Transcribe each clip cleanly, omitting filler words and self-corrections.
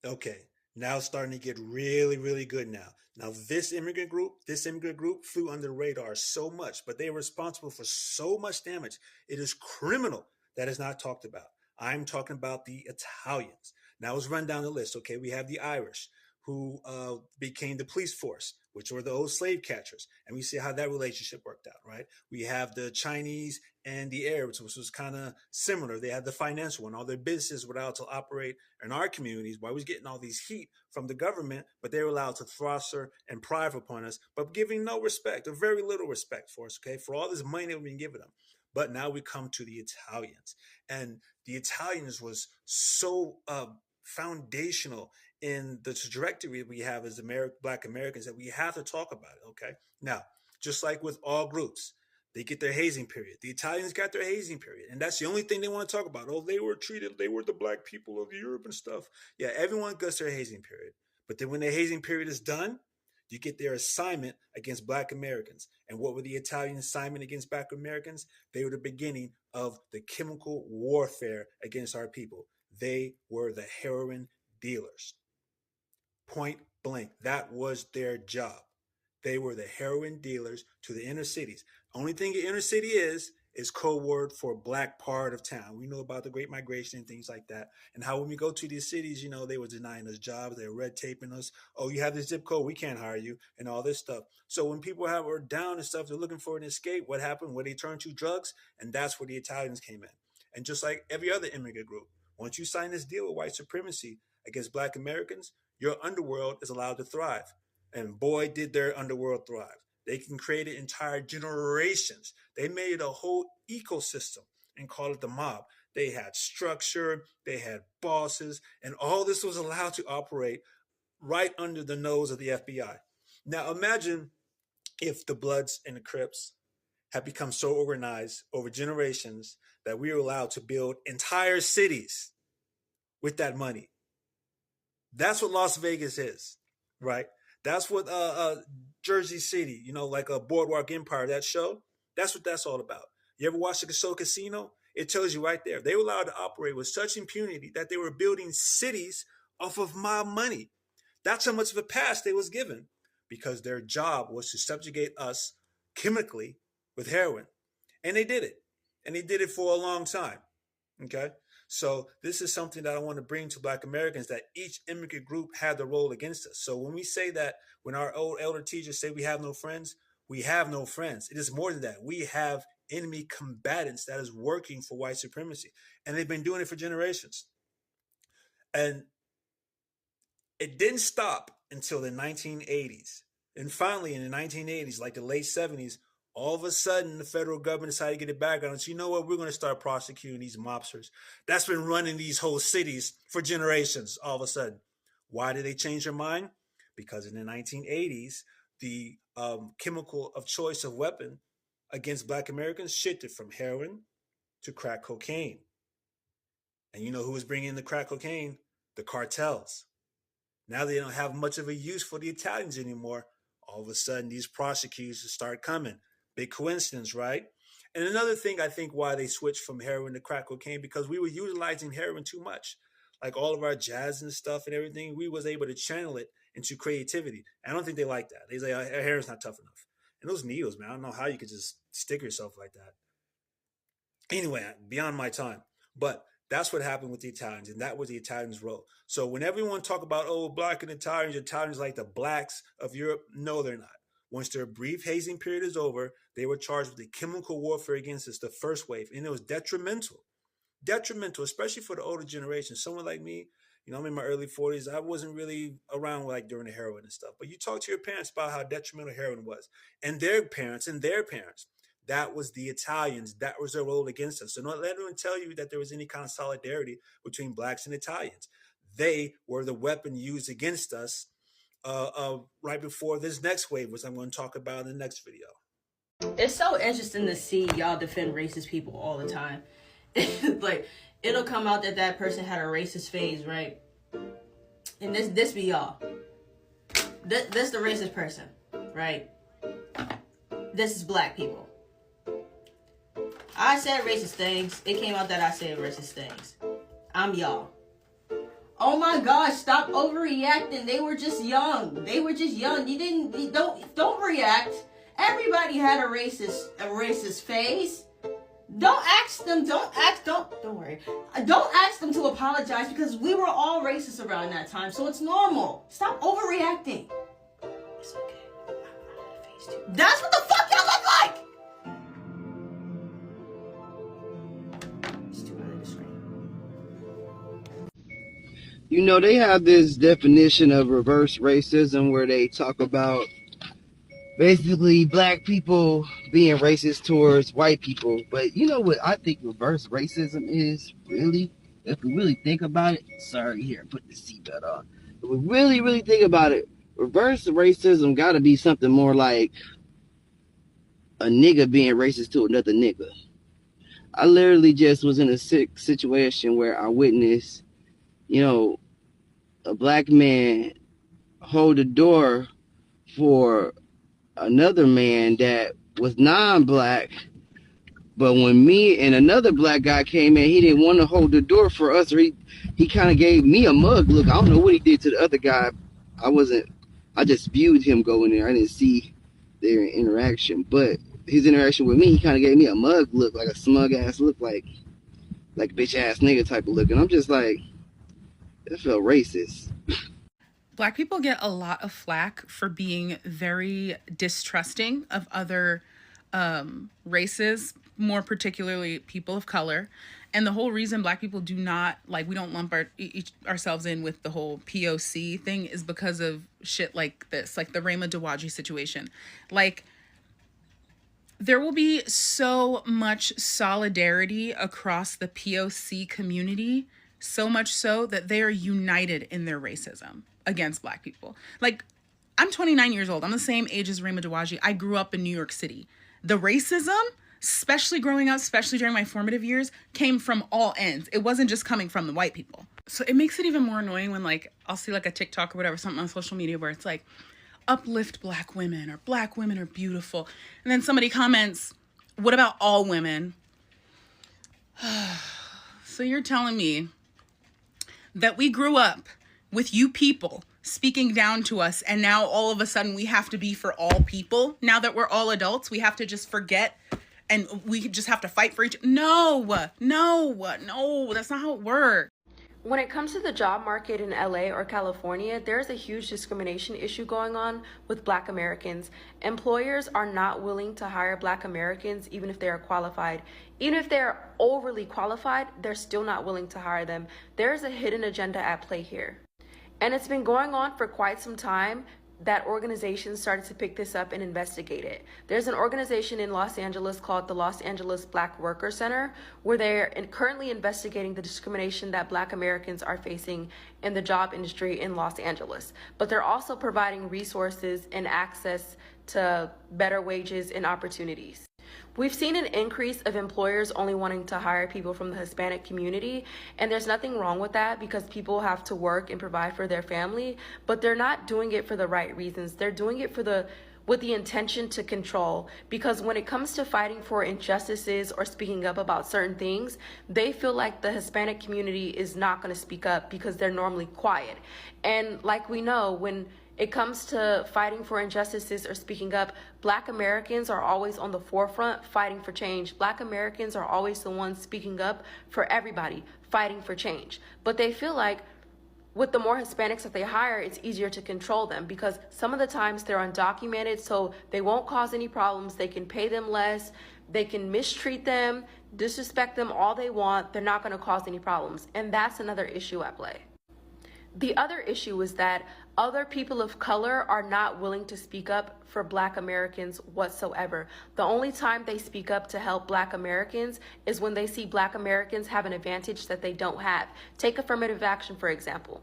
Okay, now it's starting to get really, really good now. Now this immigrant group flew under the radar so much, but they were responsible for so much damage. It is criminal that is not talked about. I'm talking about the Italians. Now let's run down the list. Okay, we have the Irish, who became the police force, which were the old slave catchers, and we see how that relationship worked out, right? We have the Chinese and the Arabs, which was kind of similar. They had the financial one; all their businesses were allowed to operate in our communities. While we was getting all these heat from the government, but they were allowed to foster and thrive upon us, but giving no respect or very little respect for us. Okay, for all this money that we've been giving them. But now we come to the Italians, and the Italians was so foundational in the trajectory we have as Black Americans that we have to talk about it. Okay, now just like with all groups, they get their hazing period. The Italians got their hazing period, and that's the only thing they want to talk about. Oh, they were the black people of Europe and stuff. Yeah, everyone gets their hazing period, but then when their hazing period is done, you get their assignment against Black Americans. And what were the Italian assignment against Black Americans? They were the beginning of the chemical warfare against our people. They were the heroin dealers. Point blank. That was their job. They were the heroin dealers to the inner cities. Only thing the inner city is code word for black part of town. We know about the Great Migration and things like that. And how when we go to these cities, they were denying us jobs. They were red taping us. Oh, you have this zip code, we can't hire you, and all this stuff. So when people were down and stuff, they're looking for an escape. What happened? Where they turned to drugs, and that's where the Italians came in. And just like every other immigrant group, once you sign this deal with white supremacy against Black Americans, your underworld is allowed to thrive. And boy, did their underworld thrive. They can create entire generations. They made a whole ecosystem and called it the mob. They had structure, they had bosses, and all this was allowed to operate right under the nose of the FBI. Now imagine if the Bloods and the Crips had become so organized over generations that we were allowed to build entire cities with that money. That's what Las Vegas is, right? That's what Jersey City, like a Boardwalk Empire, that show. That's what that's all about. You ever watch the show Casino? It tells you right there. They were allowed to operate with such impunity that they were building cities off of mob money. That's how much of a pass they was given because their job was to subjugate us chemically with heroin. And they did it. And they did it for a long time. Okay? So this is something that I want to bring to Black Americans, that each immigrant group had the role against us. So when we say that, when our old elder teachers say we have no friends, we have no friends. It is more than that. We have enemy combatants that is working for white supremacy. And they've been doing it for generations. And it didn't stop until the 1980s. And finally, in the 1980s, like the late 70s, all of a sudden, the federal government decided to get it back on us. You know what? We're going to start prosecuting these mobsters. That's been running these whole cities for generations all of a sudden. Why did they change their mind? Because in the 1980s, the chemical of choice of weapon against Black Americans shifted from heroin to crack cocaine. And you know who was bringing in the crack cocaine? The cartels. Now they don't have much of a use for the Italians anymore. All of a sudden, these prosecutors start coming. Big coincidence, right? And another thing I think why they switched from heroin to crack cocaine, because we were utilizing heroin too much. Like all of our jazz and stuff and everything, we was able to channel it into creativity. I don't think they like that. They say, oh, heroin's not tough enough. And those needles, man, I don't know how you could just stick yourself like that. Anyway, beyond my time. But that's what happened with the Italians, and that was the Italians' role. So when everyone talk about, oh, Black and Italians like the blacks of Europe, no, they're not. Once their brief hazing period is over, they were charged with the chemical warfare against us, the first wave, and it was detrimental, especially for the older generation. Someone like me, I'm in my early 40s. I wasn't really around like during the heroin and stuff. But you talk to your parents about how detrimental heroin was, and their parents and their parents. That was the Italians. That was their role against us. So don't let anyone tell you that there was any kind of solidarity between blacks and Italians. They were the weapon used against us right before this next wave, which I'm going to talk about in the next video. It's so interesting to see y'all defend racist people all the time. Like, it'll come out that person had a racist phase, right? And this be y'all. This the racist person, right? This is black people. I said racist things. It came out that I said racist things. I'm y'all. Oh my gosh, stop overreacting. They were just young. Don't react. Everybody had a racist phase. Don't worry. Don't ask them to apologize because we were all racist around that time, so it's normal. Stop overreacting. It's okay. I'm not a phase too. That's what the fuck y'all look like! It's too early to scream. You know, they have this definition of reverse racism where they talk about basically black people being racist towards white people. But you know what I think reverse racism is, really? If we really think about it, sorry, here, put the seatbelt on. If we really think about it, reverse racism gotta be something more like a nigga being racist to another nigga. I literally just was in a sick situation where I witnessed, you know, a black man hold the door for another man that was non-black, but when me and another black guy came in, he didn't want to hold the door for us, or he kind of gave me a mug look. I don't know what he did to the other guy. I just viewed him go in there. I didn't see their interaction, but his interaction with me, he kind of gave me a mug look, like a smug ass look, like bitch ass nigga type of look, and I'm just like, that felt racist. Black people get a lot of flack for being very distrusting of other races, more particularly people of color. And the whole reason Black people do not, like, we don't lump ourselves in with the whole POC thing is because of shit like this, like the Rayma Dawaji situation. Like, there will be so much solidarity across the POC community, so much so that they are united in their racism against Black people. Like, I'm 29 years old. I'm the same age as Rayma Dawaji. I grew up in New York City. The racism, especially growing up, especially during my formative years, came from all ends. It wasn't just coming from the white people. So it makes it even more annoying when, like, I'll see like a TikTok or whatever, something on social media where it's like, uplift Black women, or Black women are beautiful. And then somebody comments, what about all women? So you're telling me that we grew up with you people speaking down to us, and now all of a sudden we have to be for all people? Now that we're all adults, we have to just forget and we just have to fight for each. No, that's not how it works. When it comes to the job market in LA or California, there's a huge discrimination issue going on with Black Americans. Employers are not willing to hire Black Americans even if they are qualified. Even if they're overly qualified, they're still not willing to hire them. There's a hidden agenda at play here. And it's been going on for quite some time that organizations started to pick this up and investigate it. There's an organization in Los Angeles called the Los Angeles Black Worker Center, where they're currently investigating the discrimination that Black Americans are facing in the job industry in Los Angeles. But they're also providing resources and access to better wages and opportunities. We've seen an increase of employers only wanting to hire people from the Hispanic community, and there's nothing wrong with that because people have to work and provide for their family, but they're not doing it for the right reasons. They're doing it with the intention to control, because when it comes to fighting for injustices or speaking up about certain things, they feel like the Hispanic community is not going to speak up because they're normally quiet. And like we know, when it comes to fighting for injustices or speaking up, Black Americans are always on the forefront fighting for change. Black Americans are always the ones speaking up for everybody, fighting for change. But they feel like with the more Hispanics that they hire, it's easier to control them because some of the times they're undocumented, so they won't cause any problems. They can pay them less. They can mistreat them, disrespect them all they want. They're not going to cause any problems. And that's another issue at play. The other issue is that other people of color are not willing to speak up for Black Americans whatsoever. The only time they speak up to help Black Americans is when they see Black Americans have an advantage that they don't have. Take affirmative action, for example.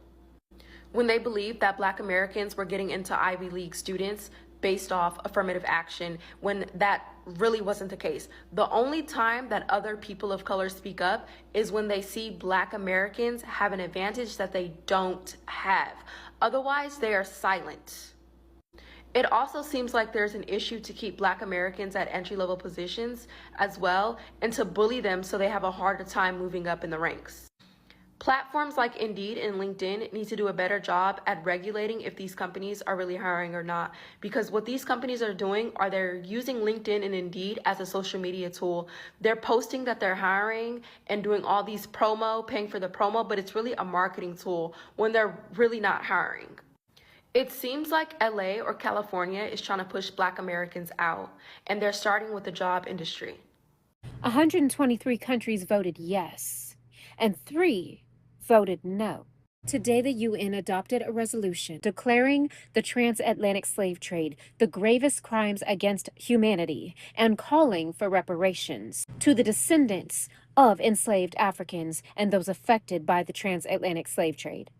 When they believed that Black Americans were getting into Ivy League students based off affirmative action, when that really wasn't the case. The only time that other people of color speak up is when they see Black Americans have an advantage that they don't have. Otherwise, they are silent. It also seems like there's an issue to keep Black Americans at entry-level positions as well, and to bully them so they have a harder time moving up in the ranks. Platforms like Indeed and LinkedIn need to do a better job at regulating if these companies are really hiring or not. Because what these companies are doing are they're using LinkedIn and Indeed as a social media tool. They're posting that they're hiring and doing all these paying for the promo, but it's really a marketing tool when they're really not hiring. It seems like LA or California is trying to push Black Americans out, and they're starting with the job industry. 123 countries voted yes, and 3 voted no. Today, the UN adopted a resolution declaring the transatlantic slave trade the gravest crimes against humanity and calling for reparations to the descendants of enslaved Africans and those affected by the transatlantic slave trade.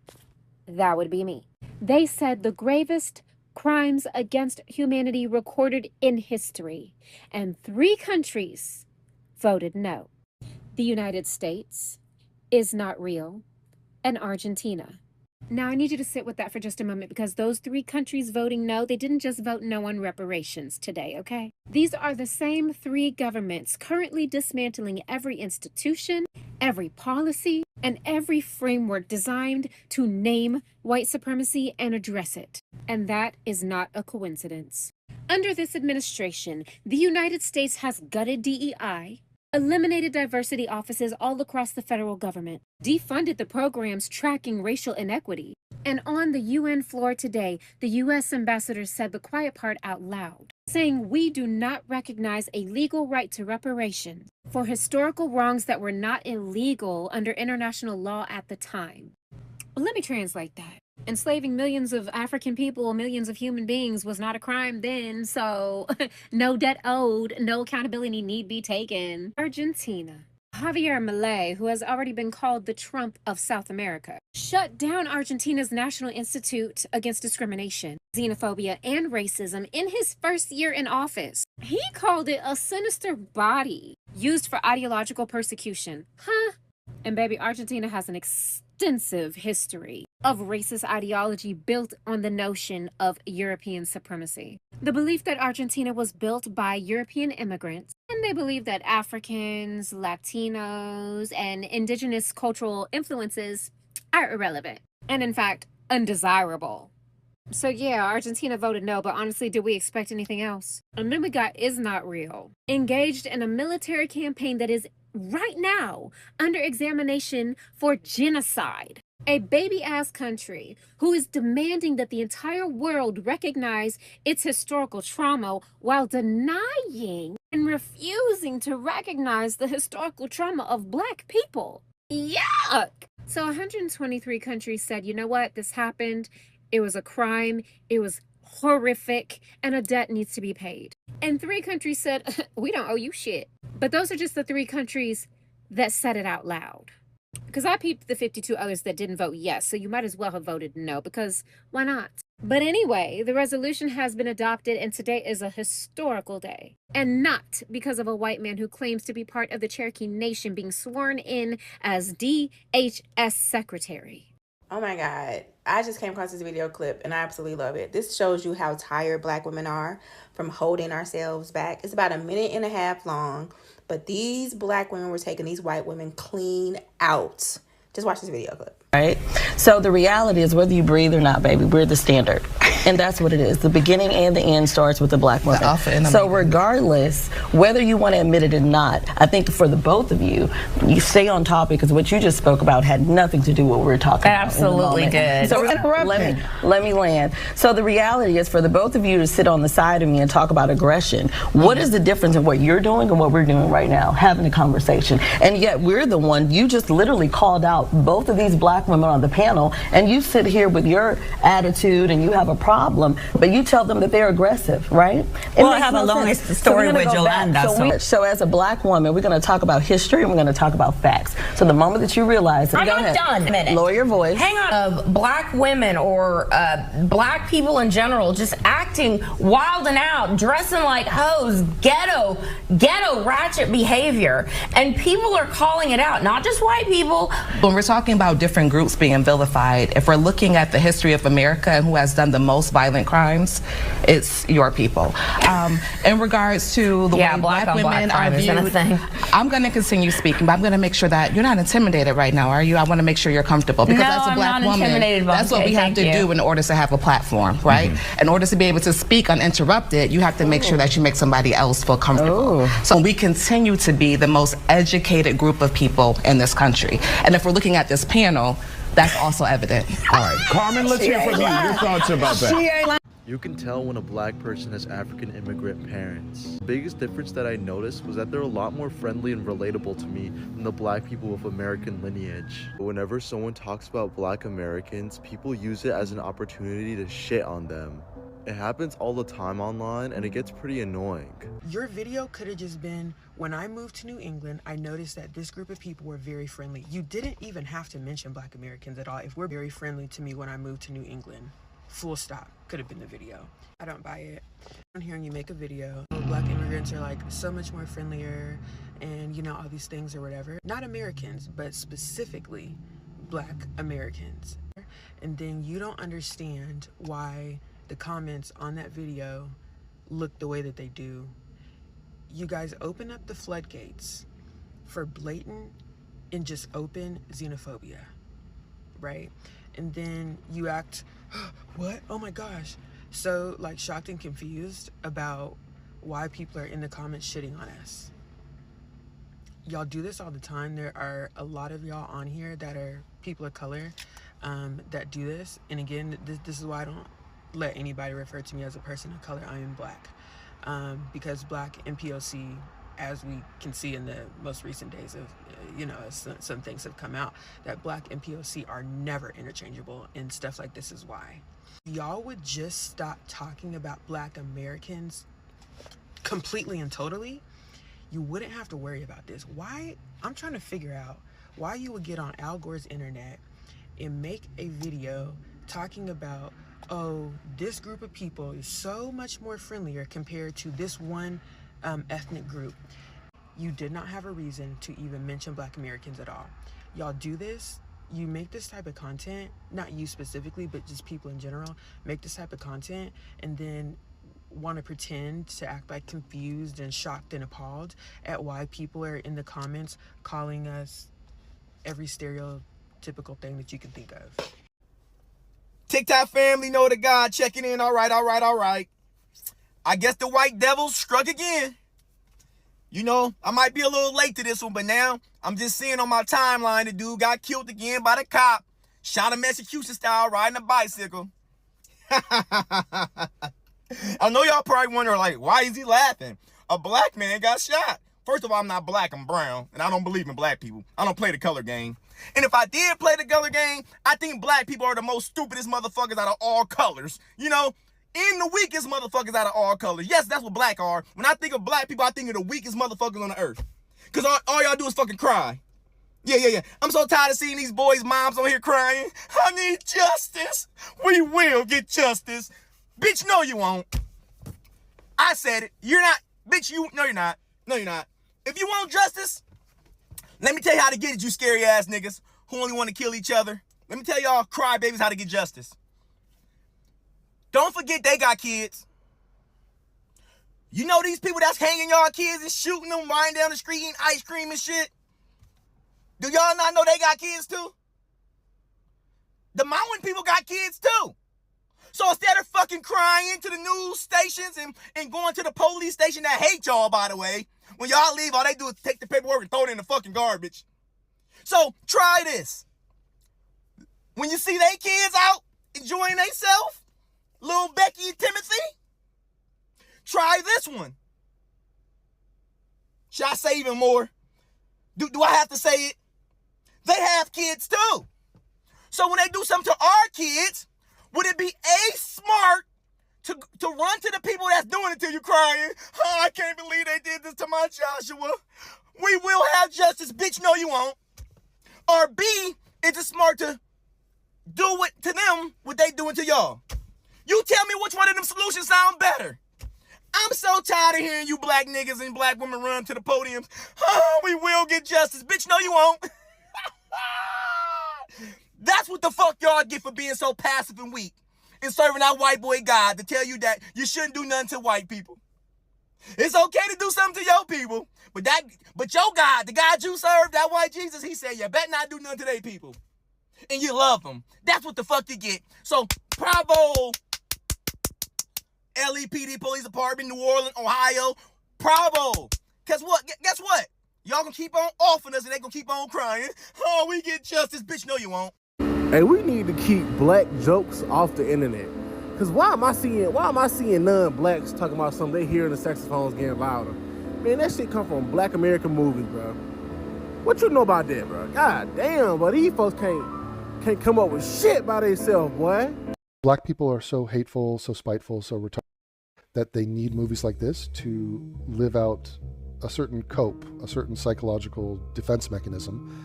That would be me. They said the gravest crimes against humanity recorded in history, and 3 countries voted no. The United States is not real, and Argentina. Now, I need you to sit with that for just a moment, because those 3 countries voting no, they didn't just vote no on reparations today, okay? These are the same 3 governments currently dismantling every institution, every policy, and every framework designed to name white supremacy and address it. And that is not a coincidence. Under this administration, the United States has gutted DEI, eliminated diversity offices all across the federal government, defunded the programs tracking racial inequity, and on the UN floor today, the U.S. ambassador said the quiet part out loud, saying we do not recognize a legal right to reparations for historical wrongs that were not illegal under international law at the time. Well, let me translate that. Enslaving millions of African people, millions of human beings, was not a crime then, so no debt owed, no accountability need be taken. Argentina. Javier Milei, who has already been called the Trump of South America, shut down Argentina's National Institute Against Discrimination, Xenophobia, and Racism in his first year in office. He called it a sinister body used for ideological persecution. Huh? And baby, Argentina has an extensive history of racist ideology built on the notion of European supremacy. The belief that Argentina was built by European immigrants, and they believe that Africans, Latinos, and indigenous cultural influences are irrelevant, and in fact, undesirable. So yeah, Argentina voted no, but honestly, did we expect anything else? And then we got Is Not Real, engaged in a military campaign that is right now under examination for genocide. A baby-ass country who is demanding that the entire world recognize its historical trauma while denying and refusing to recognize the historical trauma of Black people. Yuck! So 123 countries said, you know what, this happened. It was a crime. It was horrific, and a debt needs to be paid. And 3 countries said, we don't owe you shit. But those are just the 3 countries that said it out loud. Because I peeped the 52 others that didn't vote yes, so you might as well have voted no, because why not? But anyway, the resolution has been adopted, and today is a historical day. And not because of a white man who claims to be part of the Cherokee Nation being sworn in as DHS Secretary. Oh my God. I just came across this video clip and I absolutely love it. This shows you how tired Black women are from holding ourselves back. It's about 1.5 minutes long, but these Black women were taking these white women clean out. Just watch this video clip. Right? So the reality is, whether you breathe or not, baby, we're the standard. And that's what it is. The beginning and the end starts with the Black woman. So regardless, whether you want to admit it or not, I think for the both of you, you stay on topic, because what you just spoke about had nothing to do with what we were talking about. Absolutely did. So let me land. So the reality is, for the both of you to sit on the side of me and talk about aggression, what is the difference in what you're doing and what we're doing right now? Having a conversation. And yet we're the one, you just literally called out both of these Black women on the panel, and you sit here with your attitude and you have a problem, but you tell them that they're aggressive, right? Well, I have a long story with Yolanda. So as a Black woman, we're going to talk about history and we're going to talk about facts. So the moment that you realize, I'm not done. A minute. Lower your voice. Hang on. Black women or Black people in general just act acting wild and out, dressing like hoes, ghetto ratchet behavior. And people are calling it out, not just white people. When we're talking about different groups being vilified, if we're looking at the history of America and who has done the most violent crimes, it's your people. In regards to the way black women are viewed, I'm going to continue speaking, but I'm going to make sure that you're not intimidated right now, are you? I want to make sure you're comfortable, because as a black woman, that's what we have to do in order to have a platform, right? In order to be able to speak uninterrupted, you have to make sure that you make somebody else feel comfortable. So we continue to be the most educated group of people in this country. And if we're looking at this panel, that's also evident. All right, Carmen, let's hear from you. Your thoughts about that. You can tell when a black person has African immigrant parents. The biggest difference that I noticed was that they're a lot more friendly and relatable to me than the black people with American lineage. But whenever someone talks about black Americans, people use it as an opportunity to shit on them. It happens all the time online, and it gets pretty annoying. Your video could have just been, when I moved to New England, I noticed that this group of people were very friendly. You didn't even have to mention black Americans at all. If we're very friendly to me when I moved to New England, full stop, could have been the video. I don't buy it. I'm hearing you make a video. Black immigrants are like so much more friendlier and, you know, all these things or whatever. Not Americans, but specifically black Americans. And then you don't understand why the comments on that video look the way that they do. You guys open up the floodgates for blatant and just open xenophobia, right? And then you act, what? Oh my gosh. So like shocked and confused about why people are in the comments shitting on us. Y'all do this all the time. There are a lot of y'all on here that are people of color that do this. And again, this is why I don't let anybody refer to me as a person of color. I am black. Because black and POC, as we can see in the most recent days of, you know, some things have come out, that black and POC are never interchangeable, and stuff like this is why. Y'all would just stop talking about black Americans completely and totally, you wouldn't have to worry about this. Why? I'm trying to figure out why you would get on Al Gore's internet and make a video talking about, oh, this group of people is so much more friendlier compared to this one ethnic group. You did not have a reason to even mention black Americans at all. Y'all do this, you make this type of content, not you specifically, but just people in general, make this type of content and then want to pretend to act like confused and shocked and appalled at why people are in the comments calling us every stereotypical thing that you can think of. TikTok family, know the God checking in. All right. I guess the white devil struck again. You know, I might be a little late to this one, but now I'm just seeing on my timeline the dude got killed again by the cop. Shot him Massachusetts style riding a bicycle. I know y'all probably wonder, like, why is he laughing? A black man got shot. First of all, I'm not black, I'm brown, and I don't believe in black people. I don't play the color game. And if I did play the color game, I think black people are the most stupidest motherfuckers out of all colors. You know, in the weakest motherfuckers out of all colors. Yes, that's what black are. When I think of black people, I think of the weakest motherfuckers on the earth. Because all y'all do is fucking cry. Yeah. I'm so tired of seeing these boys' moms on here crying. I need justice. We will get justice. Bitch, no you won't. I said it. You're not. Bitch, no you're not. No you're not. If you want justice, let me tell you how to get it, you scary ass niggas who only want to kill each other. Let me tell y'all crybabies how to get justice. Don't forget they got kids. You know these people that's hanging y'all kids and shooting them, riding down the street eating ice cream and shit? Do y'all not know they got kids too? The mountain people got kids too. So instead of fucking crying to the news stations and going to the police station that hate y'all, by the way, when y'all leave, all they do is take the paperwork and throw it in the fucking garbage. So try this. When you see they kids out enjoying themselves, little Becky and Timothy, try this one. Should I say even more? Do I have to say it? They have kids too. So when they do something to our kids, would it be smart to run to the people that's doing it to you crying? Oh, I can't believe they did this to my Joshua. We will have justice, bitch. No, you won't. Or B, is it smart to do it to them what they doing to y'all? You tell me which one of them solutions sound better. I'm so tired of hearing you black niggas and black women run to the podiums. Oh, we will get justice. Bitch, no you won't. That's what the fuck y'all get for being so passive and weak and serving our white boy God to tell you that you shouldn't do nothing to white people. It's okay to do something to your people, but your God, the God you serve, that white Jesus, he said you better not do nothing to their people. And you love them. That's what the fuck you get. So, bravo, LEPD Police Department, New Orleans, Ohio. Bravo. Guess what? Y'all gonna keep on offing us and they gonna keep on crying. Oh, we get justice. Bitch, no you won't. Hey, we need to keep black jokes off the internet. Cause why am I seeing non-blacks talking about something they hear in the saxophones getting louder? Man, that shit come from black American movies, bro. What you know about that, bro? God damn, but these folks can't come up with shit by themselves, boy. Black people are so hateful, so spiteful, so retarded that they need movies like this to live out a certain cope, a certain psychological defense mechanism.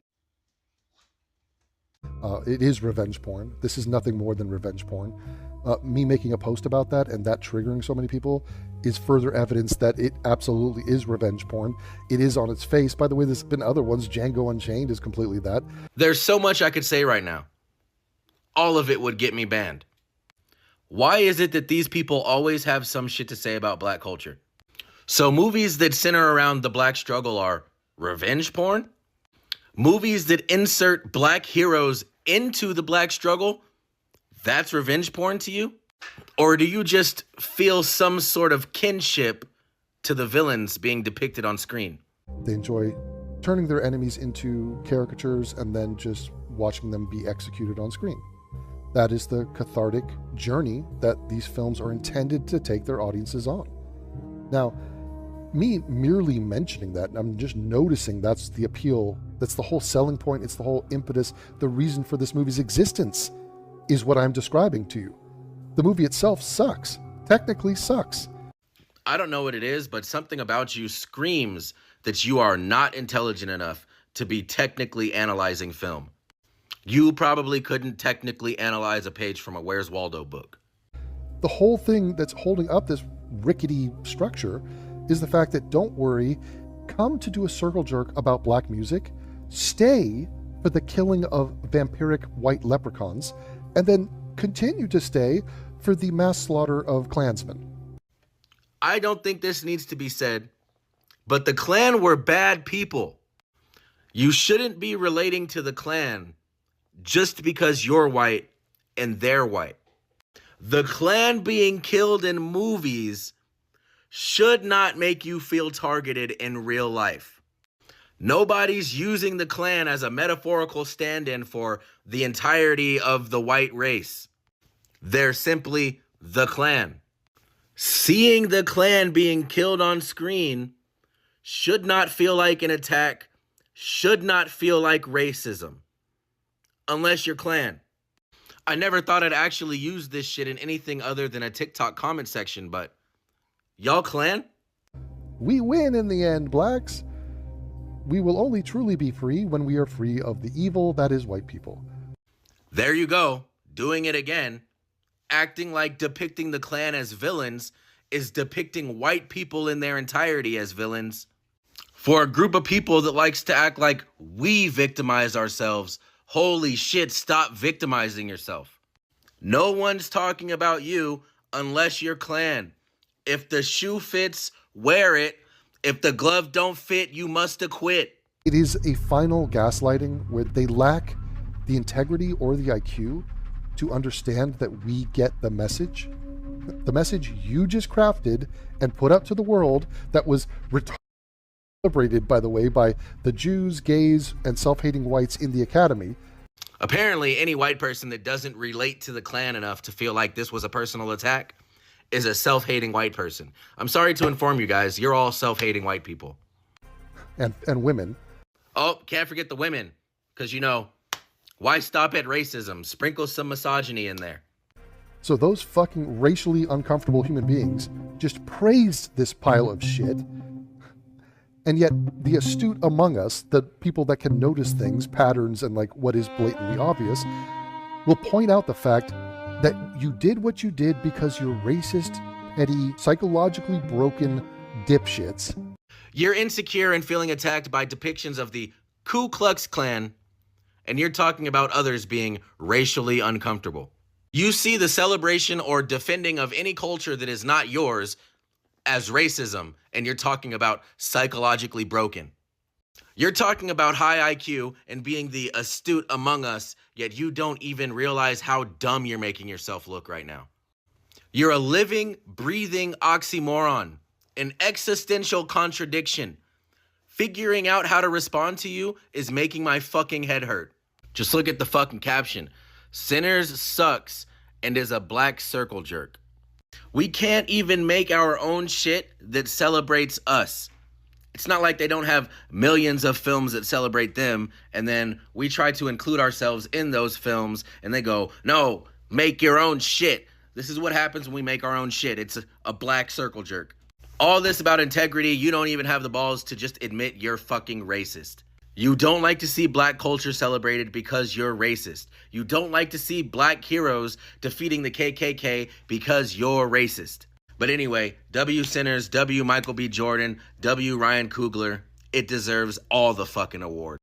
It is revenge porn. This is nothing more than revenge porn. Me making a post about that and that triggering so many people is further evidence that it absolutely is revenge porn. It is on its face. By the way, there's been other ones. Django Unchained is completely that. There's so much I could say right now. All of it would get me banned. Why is it that these people always have some shit to say about black culture? So movies that center around the black struggle are revenge porn? Movies that insert black heroes into the black struggle, that's revenge porn to you? Or do you just feel some sort of kinship to the villains being depicted on screen? They enjoy turning their enemies into caricatures and then just watching them be executed on screen. That is the cathartic journey that these films are intended to take their audiences on. Now, me merely mentioning that, I'm just noticing that's the appeal, that's the whole selling point, it's the whole impetus, the reason for this movie's existence is what I'm describing to you. The movie itself sucks, technically sucks. I don't know what it is, but something about you screams that you are not intelligent enough to be technically analyzing film. You probably couldn't technically analyze a page from a Where's Waldo book. The whole thing that's holding up this rickety structure is the fact that, don't worry, come to do a circle jerk about black music, stay for the killing of vampiric white leprechauns, and then continue to stay for the mass slaughter of Klansmen. I don't think this needs to be said, but the Klan were bad people. You shouldn't be relating to the Klan just because you're white and they're white. The Klan being killed in movies should not make you feel targeted in real life. Nobody's using the Klan as a metaphorical stand-in for the entirety of the white race. They're simply the Klan. Seeing the Klan being killed on screen should not feel like an attack, should not feel like racism. Unless you're Klan. I never thought I'd actually use this shit in anything other than a TikTok comment section, but y'all Klan? We win in the end, blacks. We will only truly be free when we are free of the evil that is white people. There you go, doing it again. Acting like depicting the Klan as villains is depicting white people in their entirety as villains. For a group of people that likes to act like we victimize ourselves, holy shit, stop victimizing yourself. No one's talking about you unless you're Klan. If the shoe fits, wear it. If the glove don't fit, you must acquit. It is a final gaslighting where they lack the integrity or the IQ to understand that we get the message. The message you just crafted and put out to the world that was celebrated, by the way, by the Jews, gays, and self-hating whites in the academy. Apparently, any white person that doesn't relate to the Klan enough to feel like this was a personal attack is a self-hating white person. I'm sorry to inform you guys, you're all self-hating white people. And women. Oh, can't forget the women. Because, you know, why stop at racism? Sprinkle some misogyny in there. So those fucking racially uncomfortable human beings just praised this pile of shit. And yet the astute among us, the people that can notice things, patterns, and like what is blatantly obvious, will point out the fact that you did what you did because you're racist, petty, psychologically broken dipshits. You're insecure and feeling attacked by depictions of the Ku Klux Klan, and you're talking about others being racially uncomfortable. You see the celebration or defending of any culture that is not yours as racism, and you're talking about psychologically broken. You're talking about high IQ and being the astute among us, yet you don't even realize how dumb you're making yourself look right now. You're a living, breathing oxymoron, an existential contradiction. Figuring out how to respond to you is making my fucking head hurt. Just look at the fucking caption. Sinners sucks and is a black circle jerk. We can't even make our own shit that celebrates us. It's not like they don't have millions of films that celebrate them, and then we try to include ourselves in those films, and they go, no, make your own shit. This is what happens when we make our own shit. It's a black circle jerk. All this about integrity, you don't even have the balls to just admit you're fucking racist. You don't like to see black culture celebrated because you're racist. You don't like to see black heroes defeating the KKK because you're racist. But anyway, W Sinners, W Michael B. Jordan, W Ryan Coogler, it deserves all the fucking awards.